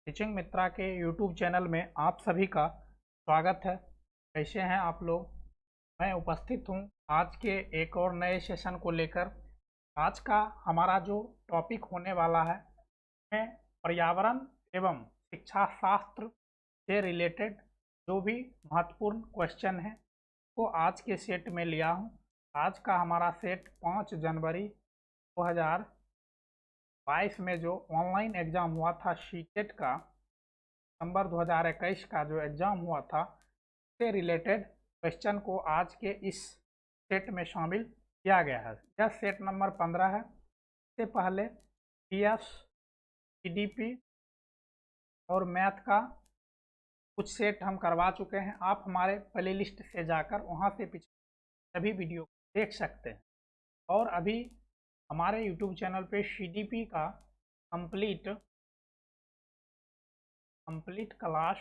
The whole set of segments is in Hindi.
टीचिंग मित्रा के यूट्यूब चैनल में आप सभी का स्वागत है। कैसे हैं आप लोग? मैं उपस्थित हूं आज के एक और नए सेशन को लेकर। आज का हमारा जो टॉपिक होने वाला है मैं पर्यावरण एवं शिक्षा शास्त्र से रिलेटेड जो भी महत्वपूर्ण क्वेश्चन है वो आज के सेट में लिया हूं। आज का हमारा सेट 5 जनवरी 2022 में जो ऑनलाइन एग्ज़ाम हुआ था सीटेट का, दिसंबर 2021 का जो एग्ज़ाम हुआ था से रिलेटेड क्वेश्चन को आज के इस सेट में शामिल किया गया है। यह सेट नंबर 15 है। इससे पहले पीएस, पीडीपी और मैथ का कुछ सेट हम करवा चुके हैं। आप हमारे प्लेलिस्ट से जाकर वहां से पिछले सभी वीडियो देख सकते हैं। और अभी हमारे यूट्यूब चैनल पे सीडीपी का कंप्लीट क्लास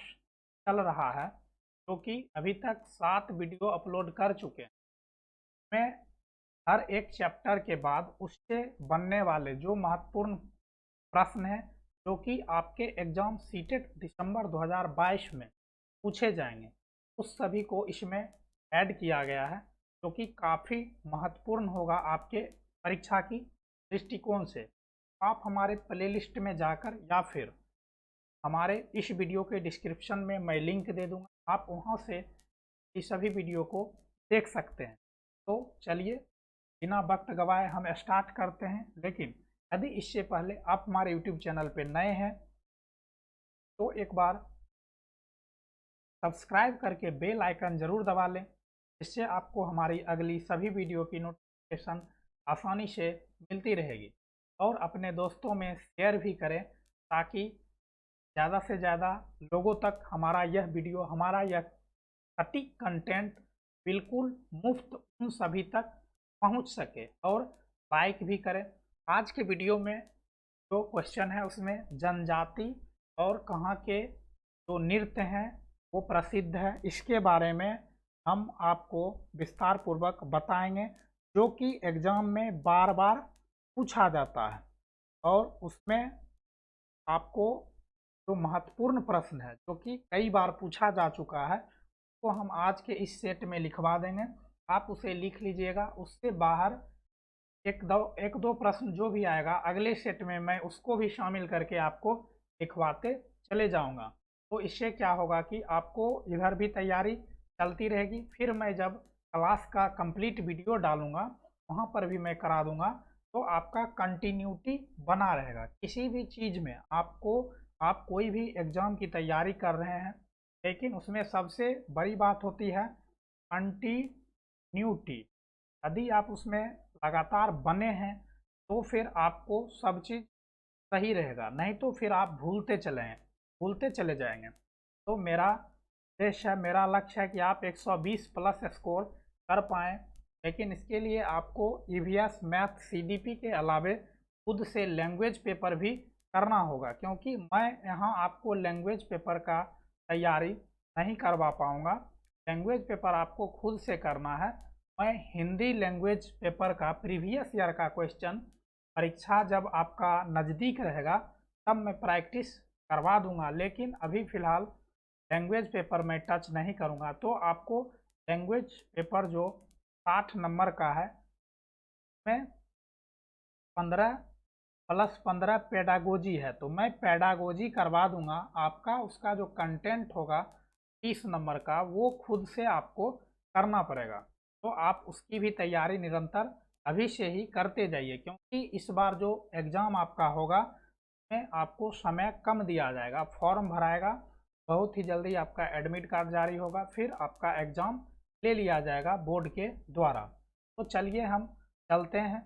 चल रहा है, जो कि अभी तक 7 वीडियो अपलोड कर चुके हैं। मैं हर एक चैप्टर के बाद उससे बनने वाले जो महत्वपूर्ण प्रश्न हैं जो कि आपके एग्ज़ाम सीटेट दिसंबर 2022 में पूछे जाएंगे, उस सभी को इसमें ऐड किया गया है, जो कि काफ़ी महत्वपूर्ण होगा आपके परीक्षा की दृष्टिकोण से। आप हमारे प्लेलिस्ट में जाकर या फिर हमारे इस वीडियो के डिस्क्रिप्शन में मैं लिंक दे दूंगा, आप वहां से इस सभी वीडियो को देख सकते हैं। तो चलिए बिना वक्त गवाए हम स्टार्ट करते हैं। लेकिन यदि इससे पहले आप हमारे यूट्यूब चैनल पर नए हैं तो एक बार सब्सक्राइब करके बेल आइकन ज़रूर दबा लें, जिससे आपको हमारी अगली सभी वीडियो की नोटिफिकेशन आसानी से मिलती रहेगी। और अपने दोस्तों में शेयर भी करें ताकि ज़्यादा से ज़्यादा लोगों तक हमारा यह वीडियो, हमारा यह सटीक कंटेंट बिल्कुल मुफ्त उन सभी तक पहुंच सके। और लाइक भी करें। आज के वीडियो में जो क्वेश्चन है उसमें जनजाति और कहाँ के जो नृत्य हैं वो प्रसिद्ध है, इसके बारे में हम आपको विस्तार पूर्वक बताएंगे, जो कि एग्ज़ाम में बार बार पूछा जाता है। और उसमें आपको जो महत्वपूर्ण प्रश्न है जो कि कई बार पूछा जा चुका है तो हम आज के इस सेट में लिखवा देंगे। आप उसे लिख लीजिएगा। उससे बाहर एक दो प्रश्न जो भी आएगा अगले सेट में मैं उसको भी शामिल करके आपको लिखवाते चले जाऊंगा। तो इससे क्या होगा कि आपको इधर भी तैयारी चलती रहेगी। फिर मैं जब क्लास का कंप्लीट वीडियो डालूंगा वहां पर भी मैं करा दूंगा, तो आपका कंटिन्यूटी बना रहेगा। किसी भी चीज़ में आप कोई भी एग्ज़ाम की तैयारी कर रहे हैं, लेकिन उसमें सबसे बड़ी बात होती है कंटिन्यूटी। यदि आप उसमें लगातार बने हैं तो फिर आपको सब चीज़ सही रहेगा, नहीं तो फिर आप भूलते चले जाएंगे। तो मेरा उद्देश्य है, मेरा लक्ष्य है कि आप 120 प्लस स्कोर कर पाएँ। लेकिन इसके लिए आपको ईवीएस, मैथ, सीडीपी के अलावे खुद से लैंग्वेज पेपर भी करना होगा, क्योंकि मैं यहाँ आपको लैंग्वेज पेपर का तैयारी नहीं करवा पाऊँगा। लैंग्वेज पेपर आपको खुद से करना है। मैं हिंदी लैंग्वेज पेपर का प्रीवियस ईयर का क्वेश्चन परीक्षा जब आपका नज़दीक रहेगा तब मैं प्रैक्टिस करवा दूंगा, लेकिन अभी फ़िलहाल लैंग्वेज पेपर में टच नहीं करूंगा। तो आपको लैंग्वेज पेपर जो 60 नंबर का है में 15 प्लस 15 पेडागोजी है, तो मैं पेडागोजी करवा दूंगा आपका। उसका जो कंटेंट होगा 30 नंबर का वो खुद से आपको करना पड़ेगा। तो आप उसकी भी तैयारी निरंतर अभी से ही करते जाइए, क्योंकि इस बार जो एग्ज़ाम आपका होगा में आपको समय कम दिया जाएगा। फॉर्म भराएगा, बहुत ही जल्दी आपका एडमिट कार्ड जारी होगा, फिर आपका एग्ज़ाम ले लिया जाएगा बोर्ड के द्वारा। तो चलिए हम चलते हैं।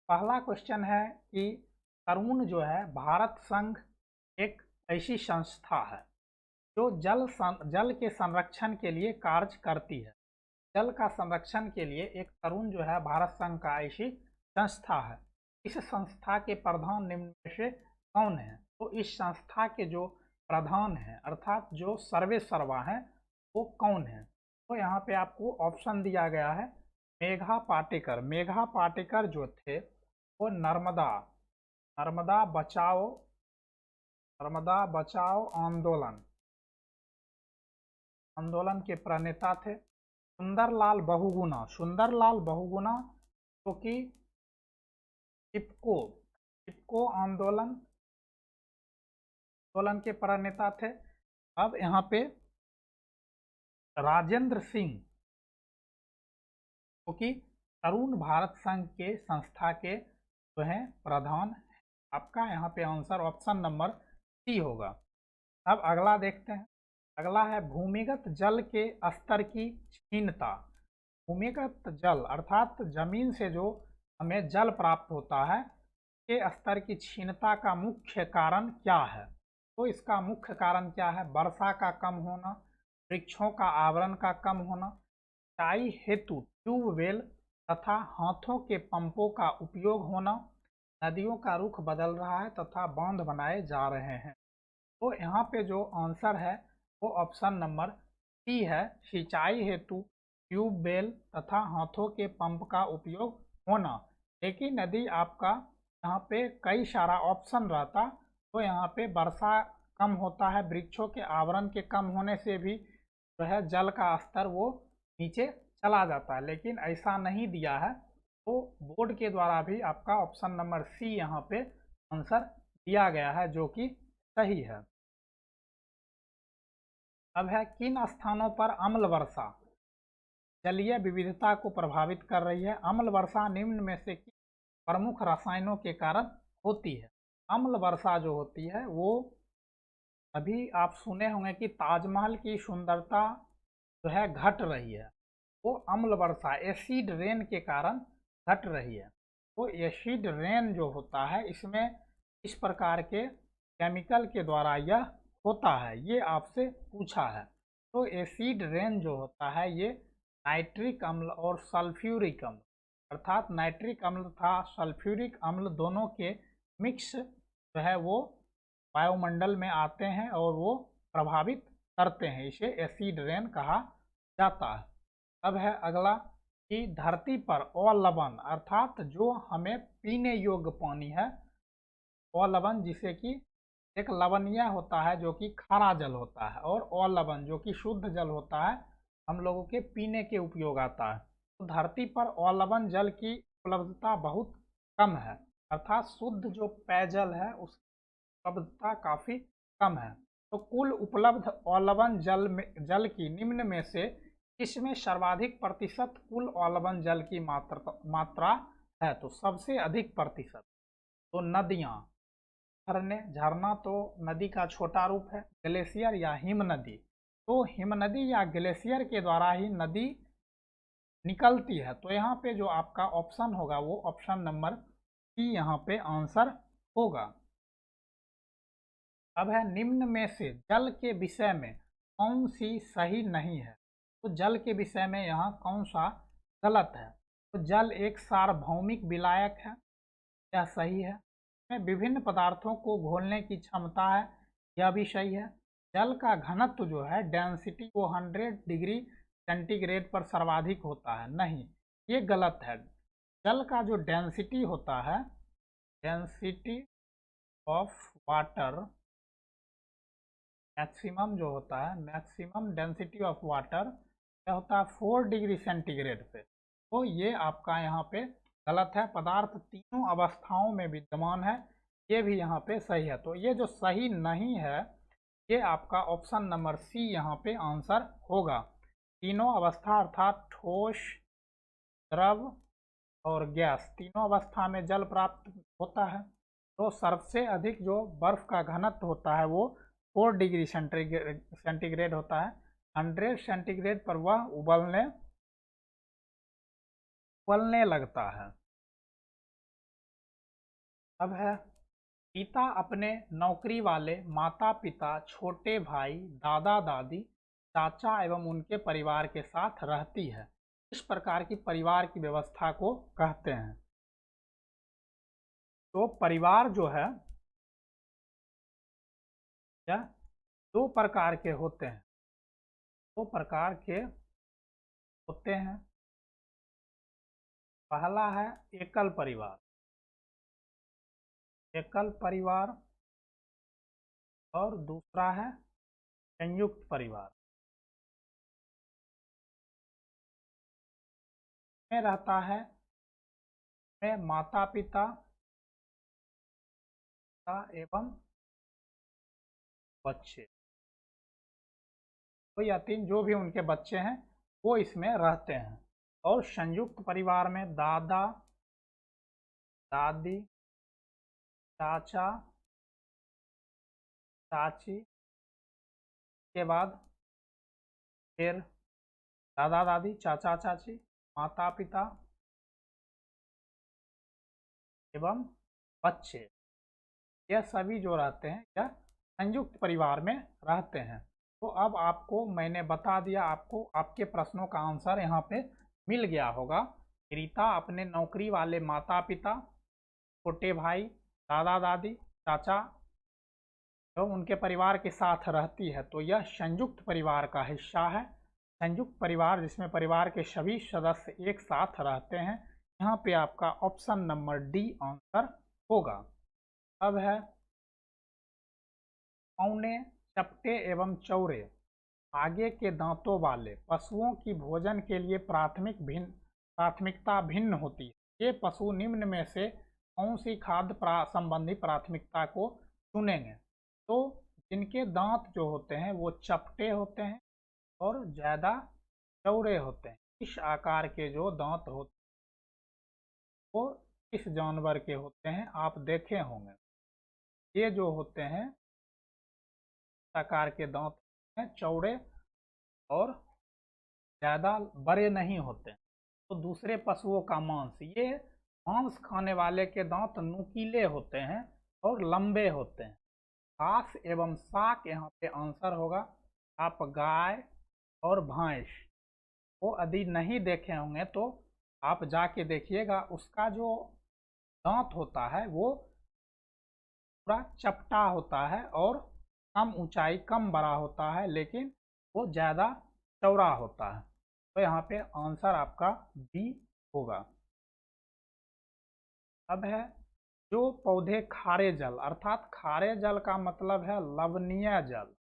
पहला क्वेश्चन है कि तरुण जो है, भारत संघ एक ऐसी संस्था है जो जल के संरक्षण के लिए कार्य करती है। जल का संरक्षण के लिए एक तरुण जो है भारत संघ का ऐसी संस्था है। इस संस्था के प्रधान निम्न में से कौन है? तो इस संस्था के जो प्रधान हैं अर्थात जो सर्वे सर्वा हैं वो कौन है? तो यहाँ पे आपको ऑप्शन दिया गया है मेघा पाटेकर। मेघा पाटेकर जो थे वो नर्मदा बचाओ नर्मदा बचाओ आंदोलन के प्रणेता थे सुंदरलाल बहुगुणा। सुंदरलाल बहुगुणा जो कि चिपको आंदोलन के प्रणेता थे। अब यहाँ पे राजेंद्र सिंह जो कि तरुण भारत संघ के संस्था के जो है प्रधान। आपका यहाँ पे आंसर ऑप्शन नंबर सी होगा। अब अगला देखते हैं। अगला है भूमिगत जल के स्तर की क्षीणता। भूमिगत जल अर्थात जमीन से जो हमें जल प्राप्त होता है के स्तर की क्षीणता का मुख्य कारण क्या है? तो इसका मुख्य कारण क्या है? वर्षा का कम होना, वृक्षों का आवरण का कम होना, सिंचाई हेतु ट्यूबवेल तथा हाथों के पंपों का उपयोग होना, नदियों का रुख बदल रहा है तथा बांध बनाए जा रहे हैं। तो यहाँ पे जो आंसर है वो ऑप्शन नंबर सी है, सिंचाई हेतु ट्यूबवेल तथा हाथों के पंप का उपयोग होना। लेकिन यदि आपका यहाँ पे कई सारा ऑप्शन रहता तो यहाँ पे वर्षा कम होता है, वृक्षों के आवरण के कम होने से भी जो है जल का स्तर वो नीचे चला जाता है, लेकिन ऐसा नहीं दिया है। तो बोर्ड के द्वारा भी आपका ऑप्शन नंबर सी यहाँ पे आंसर दिया गया है जो कि सही है। अब है किन स्थानों पर अम्ल वर्षा जलीय विविधता को प्रभावित कर रही है? अम्ल वर्षा निम्न में से किन प्रमुख रसायनों के कारण होती है? अम्ल वर्षा जो होती है वो अभी आप सुने होंगे कि ताजमहल की सुंदरता जो है घट रही है, वो अम्ल वर्षा एसिड रेन के कारण घट रही है। तो एसिड रेन जो होता है इसमें इस प्रकार के केमिकल के द्वारा यह होता है, ये आपसे पूछा है। तो एसिड रेन जो होता है ये नाइट्रिक अम्ल और सल्फ्यूरिक अम्ल अर्थात नाइट्रिक अम्ल तथा सल्फ्यूरिक अम्ल दोनों के मिक्स जो है वो वायुमंडल में आते हैं और वो प्रभावित करते हैं, इसे एसिड रेन कहा जाता है। अब है अगला कि धरती पर अलवण अर्थात जो हमें पीने योग्य पानी है, अलवण जिसे कि एक लवणीय होता है जो कि खारा जल होता है, और अलवण जो कि शुद्ध जल होता है, हम लोगों के पीने के उपयोग आता है। तो धरती पर अलवण जल की उपलब्धता बहुत कम है, अर्थात शुद्ध जो पेयजल है उसकी उपलब्धता काफ़ी कम है। तो कुल उपलब्ध अलवण जल की निम्न में से इसमें सर्वाधिक प्रतिशत कुल अलवण जल की मात्रा है? तो सबसे अधिक प्रतिशत तो नदियाँ, झरना तो नदी का छोटा रूप है, ग्लेशियर या हिम नदी। तो हिम नदी या ग्लेशियर के द्वारा ही नदी निकलती है। तो यहाँ पे जो आपका ऑप्शन होगा वो ऑप्शन नंबर सी यहाँ पे आंसर होगा। अब है निम्न में से जल के विषय में कौन सी सही नहीं है? तो जल के विषय में यहाँ कौन सा गलत है? तो जल एक सार्वभौमिक विलायक है, यह सही है। इसमें विभिन्न पदार्थों को घोलने की क्षमता है, यह भी सही है। जल का घनत्व जो है डेंसिटी वो 100 डिग्री सेंटीग्रेड पर सर्वाधिक होता है, नहीं, ये गलत है। जल का जो डेंसिटी होता है, डेंसिटी ऑफ वाटर मैक्सिमम जो होता है, मैक्सिमम डेंसिटी ऑफ वाटर क्या होता है 4 डिग्री सेंटीग्रेड पे। तो ये आपका यहाँ पे गलत है। पदार्थ तीनों अवस्थाओं में विद्यमान है, ये भी यहाँ पे सही है। तो ये जो सही नहीं है ये आपका ऑप्शन नंबर सी यहाँ पे आंसर होगा। तीनों अवस्था अर्थात ठोस, द्रव और गैस, तीनों अवस्था में जल प्राप्त होता है। तो सबसे अधिक जो बर्फ का घनत्व होता है वो 4 डिग्री सेंटीग्रेड होता है। 100 सेंटीग्रेड पर वह उबलने लगता है। अब है पिता अपने नौकरी वाले माता पिता, छोटे भाई, दादा दादी, चाचा एवं उनके परिवार के साथ रहती है, इस प्रकार की परिवार की व्यवस्था को कहते हैं। तो परिवार जो है क्या दो प्रकार के होते हैं, दो प्रकार के होते हैं। पहला है एकल परिवार, एकल परिवार और दूसरा है संयुक्त परिवार। में रहता है में माता पिता एवं बच्चे, तो या तीन जो भी उनके बच्चे हैं वो इसमें रहते हैं। और संयुक्त परिवार में दादा दादी चाचा चाची के बाद फिर दादा दादी चाचा चाची माता पिता एवं बच्चे, यह सभी जो रहते हैं यह संयुक्त परिवार में रहते हैं। तो अब आपको मैंने बता दिया, आपको आपके प्रश्नों का आंसर यहाँ पे मिल गया होगा। रीता अपने नौकरी वाले माता पिता, छोटे भाई, दादा दादी, चाचा तो उनके परिवार के साथ रहती है, तो यह संयुक्त परिवार का हिस्सा है। संयुक्त परिवार जिसमें परिवार के सभी सदस्य एक साथ रहते हैं। यहाँ पे आपका ऑप्शन नंबर डी आंसर होगा। अब है पौने, चपटे एवं चौड़े आगे के दांतों वाले पशुओं की भोजन के लिए प्राथमिकता भिन्न होती है। ये पशु निम्न में से कौन सी खाद्य संबंधी प्राथमिकता को चुनेंगे? तो जिनके दांत जो होते हैं वो चपटे होते हैं और ज़्यादा चौड़े होते हैं। इस आकार के जो दांत होते हैं वो इस जानवर के होते हैं, आप देखे होंगे। ये जो होते हैं आकार के दांत हैं, चौड़े और ज़्यादा बड़े नहीं होते। तो दूसरे पशुओं का मांस, ये मांस खाने वाले के दांत नुकीले होते हैं और लंबे होते हैं। घास एवं साक यहाँ पे आंसर होगा। आप गाय और भैंस को यदि नहीं देखे होंगे तो आप जाके देखिएगा, उसका जो दांत होता है वो पूरा चपटा होता है और कम ऊंचाई कम बड़ा होता है, लेकिन वो ज़्यादा चौड़ा होता है। तो यहाँ पे आंसर आपका बी होगा। अब है जो पौधे खारे जल, अर्थात खारे जल का मतलब है लवणीय जल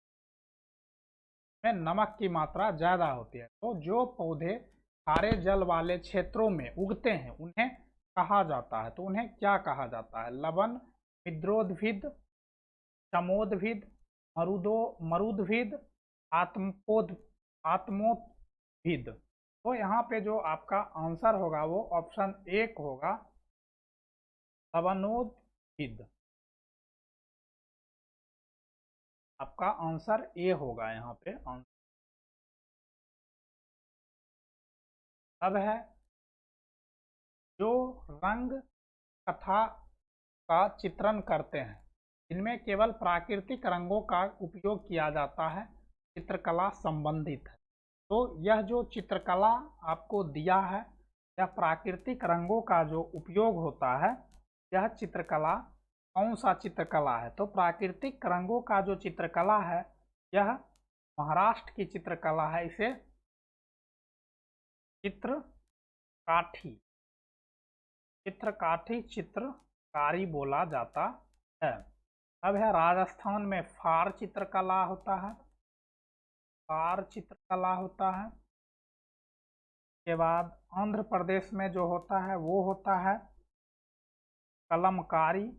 में नमक की मात्रा ज़्यादा होती है। तो जो पौधे खारे जल वाले क्षेत्रों में उगते हैं उन्हें कहा जाता है, तो उन्हें क्या कहा जाता है? लवण मिद्रोद्भिद, चमोद्भिद, मरुद्भिद, आत्मोद्भिद। तो यहाँ पे जो आपका आंसर होगा वो ऑप्शन एक होगा, लवणोद्भिद। आपका आंसर ए होगा यहाँ पे आंसर। अब है जो रंग कथा का चित्रण करते हैं, इनमें केवल प्राकृतिक रंगों का उपयोग किया जाता है, चित्रकला संबंधित है। तो यह जो चित्रकला आपको दिया है, यह प्राकृतिक रंगों का जो उपयोग होता है, यह चित्रकला कौन सा चित्रकला है? तो प्राकृतिक रंगों का जो चित्रकला है यह महाराष्ट्र की चित्रकला है। इसे चित्रकाठी चित्रकारी बोला जाता है। अब है राजस्थान में फार चित्रकला होता है, फार चित्रकला होता है। के बाद आंध्र प्रदेश में जो होता है वो होता है कलमकारी।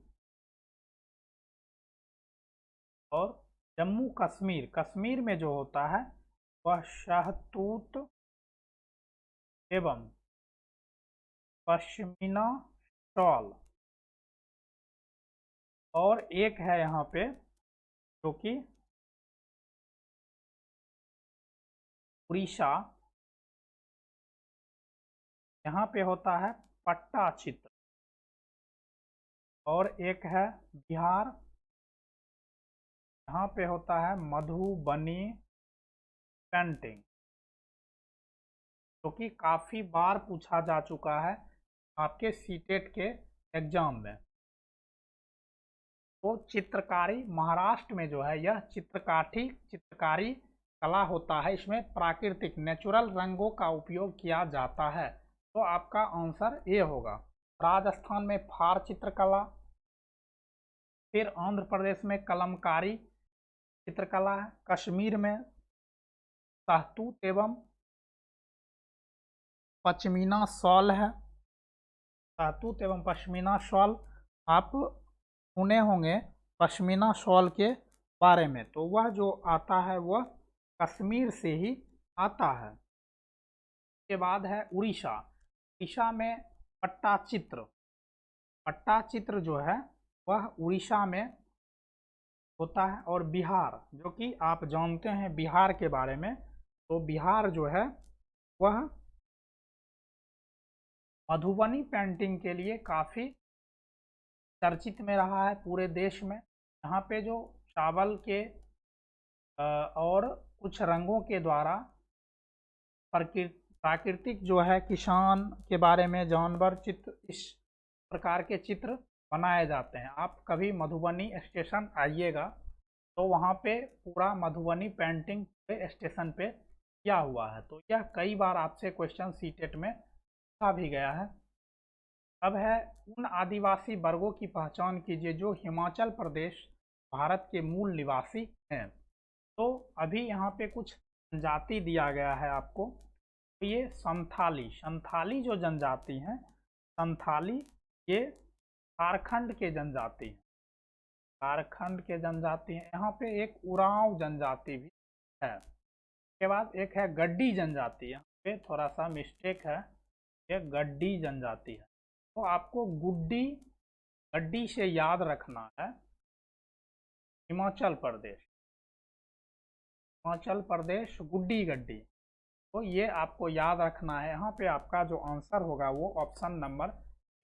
और जम्मू कश्मीर में जो होता है वह शहतूत एवं पश्मीना शॉल। और एक है यहाँ पे जो कि उड़ीसा, यहाँ पे होता है पट्टा चित्र। और एक है बिहार, यहाँ पे होता है मधुबनी पेंटिंग, जो कि काफ़ी बार पूछा जा चुका है आपके सीटेट के एग्जाम में। तो चित्रकारी महाराष्ट्र में जो है यह चित्रकारी कला होता है, इसमें प्राकृतिक नेचुरल रंगों का उपयोग किया जाता है। तो आपका आंसर ए होगा। राजस्थान में फार चित्रकला, फिर आंध्र प्रदेश में कलमकारी चित्रकला है। कश्मीर में शाहतूत एवं पश्मीना शॉल है। शाहतूत एवं पश्मीना शॉल आप सुने होंगे पश्मीना शॉल के बारे में, तो वह जो आता है वह कश्मीर से ही आता है। उसके बाद है उड़ीसा। उड़ीसा में पट्टाचित्र, पट्टाचित्र जो है वह उड़ीसा में होता है। और बिहार, जो कि आप जानते हैं बिहार के बारे में, तो बिहार जो है वह मधुबनी पेंटिंग के लिए काफ़ी चर्चित में रहा है पूरे देश में। यहाँ पे जो चावल के और कुछ रंगों के द्वारा प्राकृतिक जो है किसान के बारे में जानवर चित्र, इस प्रकार के चित्र बनाए जाते हैं। आप कभी मधुबनी स्टेशन आइएगा तो वहाँ पे पूरा मधुबनी पेंटिंग पे स्टेशन पे किया हुआ है। तो यह कई बार आपसे क्वेश्चन सीटेट में पूछा भी गया है। अब है उन आदिवासी वर्गों की पहचान कीजिए जो हिमाचल प्रदेश भारत के मूल निवासी हैं। तो अभी यहाँ पे कुछ जनजाति दिया गया है आपको। तो ये संथाली, संथाली जो जनजाति हैं, संथाली ये झारखंड के जनजाति हैं, झारखंड के जनजाति हैं। यहाँ पे एक उरांव जनजाति भी है। उसके बाद एक है गड्डी जनजाति, यहाँ पे थोड़ा सा मिस्टेक है, ये गड्डी जनजाति है। तो आपको गुड्डी गड्डी से याद रखना है हिमाचल प्रदेश, हिमाचल प्रदेश गुड्डी गड्डी। तो ये आपको याद रखना है। यहाँ पे आपका जो आंसर होगा वो ऑप्शन नंबर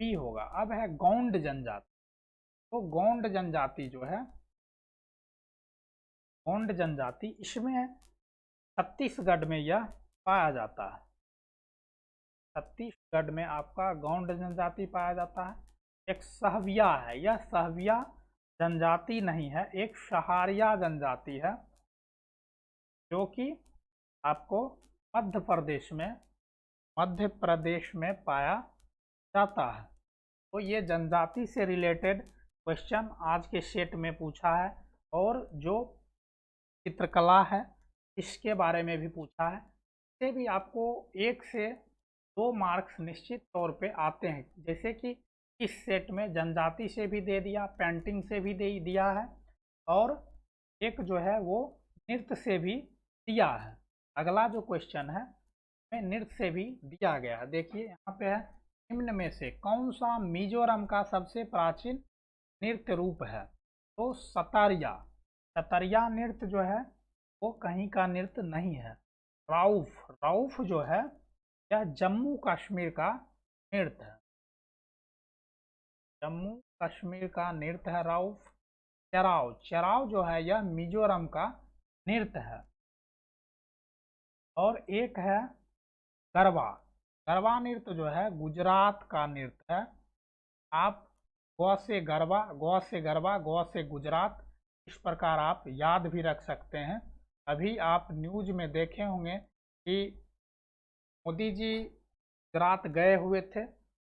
बी होगा। अब है गौंड जनजाति। तो गौंड जनजाति जो है, गौंड जनजाति, इसमें छत्तीसगढ़ में यह पाया जाता है। छत्तीसगढ़ में आपका गौंड जनजाति पाया जाता है। एक सहविया है, यह सहविया जनजाति नहीं है, एक सहारिया जनजाति है जो कि आपको मध्य प्रदेश में पाया जाता है। तो ये जनजाति से रिलेटेड क्वेश्चन आज के सेट में पूछा है। और जो चित्रकला है इसके बारे में भी पूछा है। इससे भी आपको 1 से 2 मार्क्स निश्चित तौर पे आते हैं। जैसे कि इस सेट में जनजाति से भी दे दिया, पेंटिंग से भी दे दिया है, और एक जो है वो नृत्य से भी दिया है। अगला जो क्वेश्चन है में नृत्य से भी दिया गया है। देखिए यहाँ पे है, निम्न में से कौन सा मिजोरम का सबसे प्राचीन नृत्य रूप है? तो सतारिया, सतारिया नृत्य जो है वो कहीं का नृत्य नहीं है। राउफ, राउफ जो है यह जम्मू कश्मीर का नृत्य है, जम्मू कश्मीर का नृत्य है राउफ। चराव, चराव जो है यह मिजोरम का नृत्य है। और एक है गरबा, गरबा नृत्य जो है गुजरात का नृत्य है। आप गौ से गरबा, गौ से गरबा, गौ से गुजरात, इस प्रकार आप याद भी रख सकते हैं। अभी आप न्यूज में देखे होंगे कि मोदी जी गुजरात गए हुए थे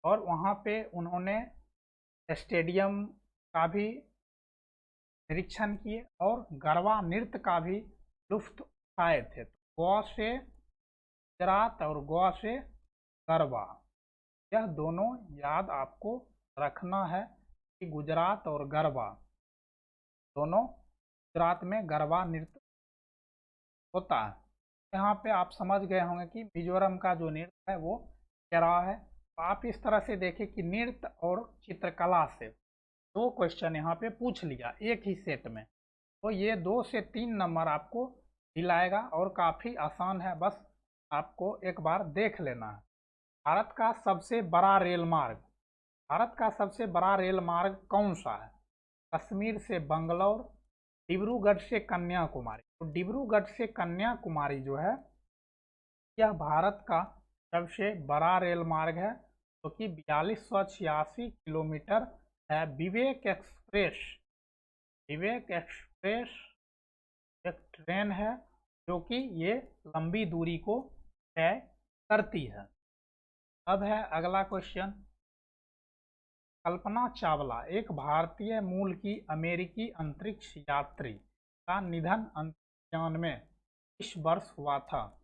और वहाँ पे उन्होंने स्टेडियम का भी निरीक्षण किए और गरबा नृत्य का भी लुत्फ उठाए थे। गौ से गुजरात और गौ से गरबा, यह दोनों याद आपको रखना है कि गुजरात और गरबा दोनों, गुजरात में गरबा नृत्य होता है। यहाँ पे आप समझ गए होंगे कि मिजोरम का जो नृत्य है वो चराव है। तो आप इस तरह से देखें कि नृत्य और चित्रकला से 2 क्वेश्चन यहाँ पे पूछ लिया एक ही सेट में। तो ये 2 से 3 नंबर आपको दिलाएगा और काफ़ी आसान है, बस आपको एक बार देख लेना है। भारत का सबसे बड़ा रेल मार्ग, भारत का सबसे बड़ा रेल मार्ग कौन सा है? कश्मीर से बंगलौर, डिब्रूगढ़ से कन्याकुमारी। तो डिब्रूगढ़ से कन्याकुमारी जो है यह भारत का सबसे बड़ा रेल मार्ग है, जो कि 4286 किलोमीटर है। विवेक एक्सप्रेस, विवेक एक्सप्रेस एक ट्रेन है जो कि ये लंबी दूरी को तय करती है। अब है अगला क्वेश्चन, कल्पना चावला एक भारतीय मूल की अमेरिकी अंतरिक्ष यात्री का निधन 1993 इस वर्ष हुआ था?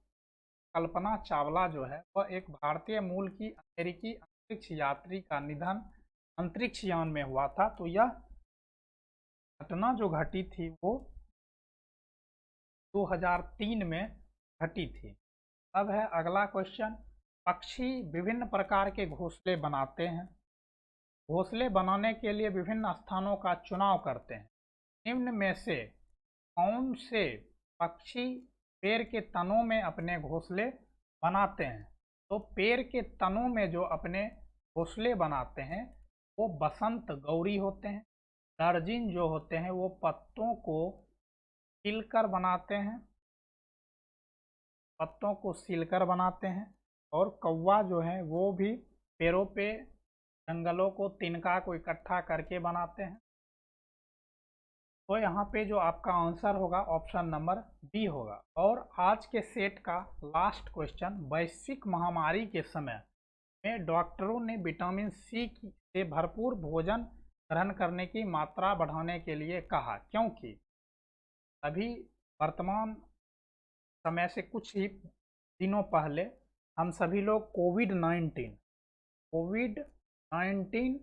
कल्पना चावला जो है वह एक भारतीय मूल की अमेरिकी अंतरिक्ष यात्री का निधन अंतरिक्ष यान में हुआ था। तो यह घटना जो घटी थी वो 2003 में घटी थी। अब है अगला क्वेश्चन, पक्षी विभिन्न प्रकार के घोंसले बनाते हैं। घोंसले बनाने के लिए विभिन्न स्थानों का चुनाव करते हैं। निम्न में से कौन से पक्षी पेड़ के तनों में अपने घोंसले बनाते हैं? तो पेड़ के तनों में जो अपने घोंसले बनाते हैं वो बसंत गौरी होते हैं। दर्जिन जो होते हैं वो पत्तों को सिलकर बनाते हैं, पत्तों को सिलकर बनाते हैं। और कौवा जो है वो भी पेड़ों पे जंगलों को तिनका को इकट्ठा करके बनाते हैं। तो यहाँ पे जो आपका आंसर होगा ऑप्शन नंबर बी होगा। और आज के सेट का लास्ट क्वेश्चन, वैश्विक महामारी के समय में डॉक्टरों ने विटामिन सी से भरपूर भोजन ग्रहण करने की मात्रा बढ़ाने के लिए कहा, क्योंकि अभी वर्तमान समय से कुछ ही दिनों पहले हम सभी लोग कोविड-19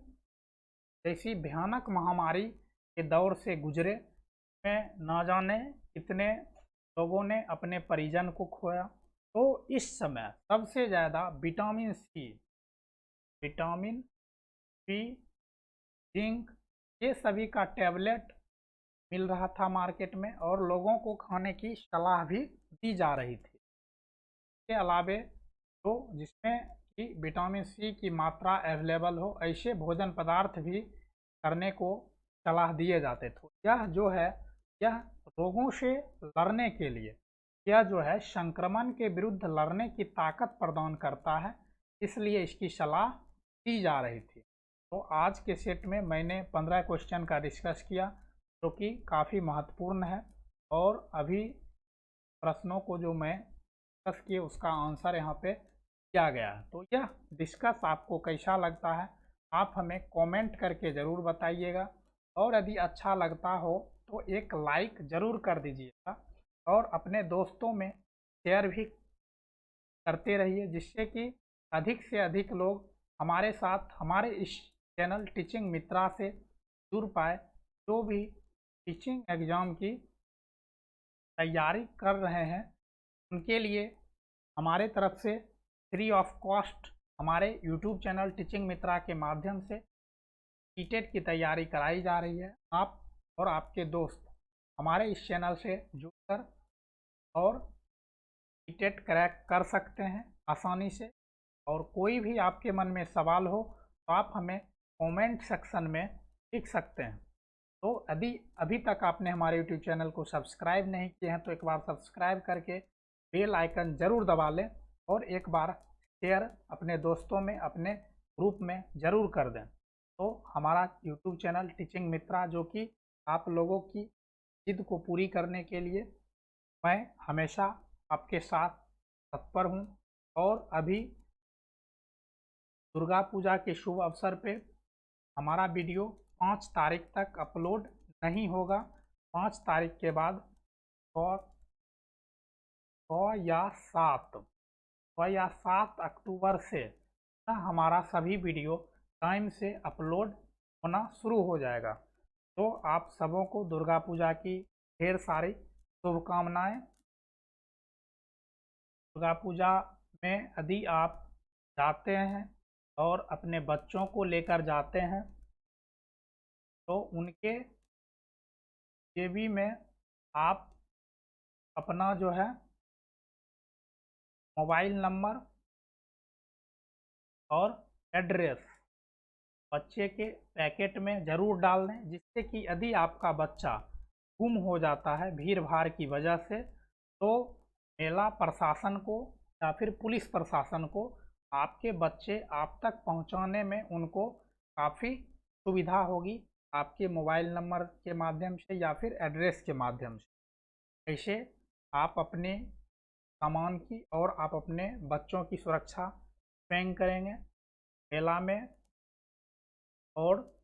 जैसी भयानक महामारी के दौर से गुजरे। में ना जाने कितने लोगों ने अपने परिजन को खोया। तो इस समय सबसे ज़्यादा विटामिन सी, जिंक, ये सभी का टैबलेट मिल रहा था मार्केट में और लोगों को खाने की सलाह भी दी जा रही थी। इसके अलावे तो जिसमें कि विटामिन सी की मात्रा अवेलेबल हो ऐसे भोजन पदार्थ भी करने को सलाह दिए जाते थे। यह जो है यह रोगों से लड़ने के लिए, यह जो है संक्रमण के विरुद्ध लड़ने की ताकत प्रदान करता है, इसलिए इसकी सलाह दी जा रही थी। तो आज के सेट में मैंने 15 क्वेश्चन का डिस्कस किया जो कि काफ़ी महत्वपूर्ण है। और अभी प्रश्नों को जो मैं डिस्कस किए उसका आंसर यहाँ पे किया गया है। तो यह डिस्कस आपको कैसा लगता है आप हमें कमेंट करके ज़रूर बताइएगा। और यदि अच्छा लगता हो तो एक लाइक ज़रूर कर दीजिएगा और अपने दोस्तों में शेयर भी करते रहिए, जिससे कि अधिक से अधिक लोग हमारे साथ हमारे इस चैनल टीचिंग मित्रा से जुड़ पाए। जो भी टीचिंग एग्ज़ाम की तैयारी कर रहे हैं उनके लिए हमारे तरफ से फ्री ऑफ कॉस्ट हमारे यूट्यूब चैनल टीचिंग मित्रा के माध्यम से टीटेट की तैयारी कराई जा रही है। आप और आपके दोस्त हमारे इस चैनल से जुड़कर और टीटेट क्रैक कर सकते हैं आसानी से। और कोई भी आपके मन में सवाल हो तो आप हमें कमेंट सेक्शन में लिख सकते हैं। तो यदि अभी तक आपने हमारे यूट्यूब चैनल को सब्सक्राइब नहीं किए हैं तो एक बार सब्सक्राइब करके बेल आइकन ज़रूर दबा लें और एक बार शेयर अपने दोस्तों में अपने ग्रुप में ज़रूर कर दें। तो हमारा यूट्यूब चैनल टीचिंग मित्रा जो कि आप लोगों की जिद को पूरी करने के लिए मैं हमेशा आपके साथ तत्पर हूँ। और अभी दुर्गा पूजा के शुभ अवसर पे हमारा वीडियो 5 तारीख तक अपलोड नहीं होगा। 5 तारीख के बाद 6 या 7 अक्टूबर से हमारा सभी वीडियो टाइम से अपलोड होना शुरू हो जाएगा। तो आप सबों को दुर्गा पूजा की ढेर सारी शुभकामनाएं। दुर्गा पूजा में यदि आप जाते हैं और अपने बच्चों को लेकर जाते हैं तो उनके जेबी में आप अपना जो है मोबाइल नंबर और एड्रेस बच्चे के पैकेट में ज़रूर डाल दें, जिससे कि यदि आपका बच्चा गुम हो जाता है भीड़ भाड़ की वजह से तो मेला प्रशासन को या फिर पुलिस प्रशासन को आपके बच्चे आप तक पहुंचाने में उनको काफ़ी सुविधा होगी, आपके मोबाइल नंबर के माध्यम से या फिर एड्रेस के माध्यम से। ऐसे आप अपने सामान की और आप अपने बच्चों की सुरक्षा स्वयं करेंगे मेला में। और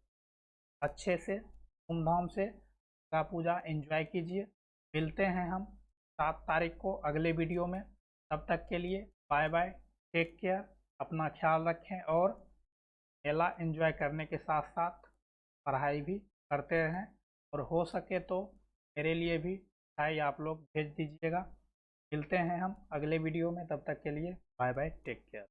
अच्छे से धूमधाम से दुर्गा पूजा एंजॉय कीजिए। मिलते हैं हम 7 तारीख को अगले वीडियो में। तब तक के लिए बाय बाय, टेक केयर, अपना ख्याल रखें और मेला एंजॉय करने के साथ साथ पढ़ाई भी करते रहें। और हो सके तो मेरे लिए भी मिठाई आप लोग भेज दीजिएगा। मिलते हैं हम अगले वीडियो में, तब तक के लिए बाय बाय, टेक केयर।